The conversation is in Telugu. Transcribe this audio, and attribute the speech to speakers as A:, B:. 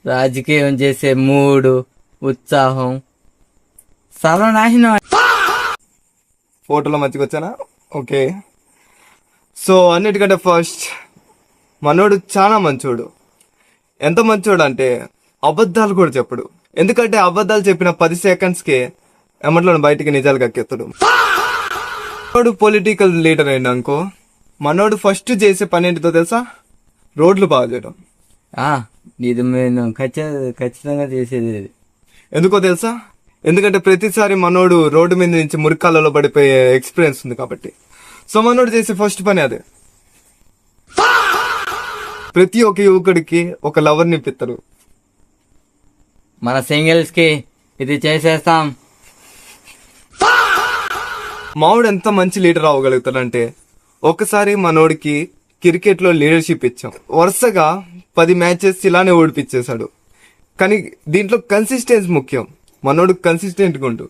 A: రాజకీయం చేసే మూడు ఉత్సాహం సర్వనాశనం.
B: ఫోటోలో మంచిగా వచ్చానా? ఓకే. సో అన్నిటికంటే ఫస్ట్ మనోడు చాలా మంచోడు. ఎంత మంచోడు అంటే అబద్ధాలు కూడా చెప్పడు. ఎందుకంటే అబద్ధాలు చెప్పిన 10 సెకండ్స్కే ఎమ్మట్లో బయటికి నిజాలు కక్కెత్తడు. మనోడు పొలిటికల్ లీడర్ అయినా అనుకో, మనోడు ఫస్ట్ చేసే పని ఏంటితో తెలుసా? రోడ్లు బాగా చేయడం.
A: ఇది మేము ఖచ్చితంగా చేసేది.
B: ఎందుకో తెలుసా? ఎందుకంటే ప్రతిసారి మనోడు రోడ్డు మీద నుంచి మురికాలలో పడిపోయే ఎక్స్పీరియన్స్ ఉంది కాబట్టి. సో మనోడు చేసే ఫస్ట్ పని అదే. ప్రతి ఒక్క యువకుడికి ఒక లవర్ నింపిస్తారు.
A: మన సింగిల్స్ కి ఇది చేసేస్తాం.
B: మావుడు ఎంత మంచి లీడర్ అవ్వగలుగుతాడంటే, ఒకసారి మనోడికి క్రికెట్ లో లీడర్షిప్ ఇచ్చాం. వరుసగా 10 మ్యాచెస్ ఇలానే ఓడిపించేశాడు. కానీ దీంట్లో కన్సిస్టెన్సీ ముఖ్యం. మనోడు కన్సిస్టెంట్గా ఉండు.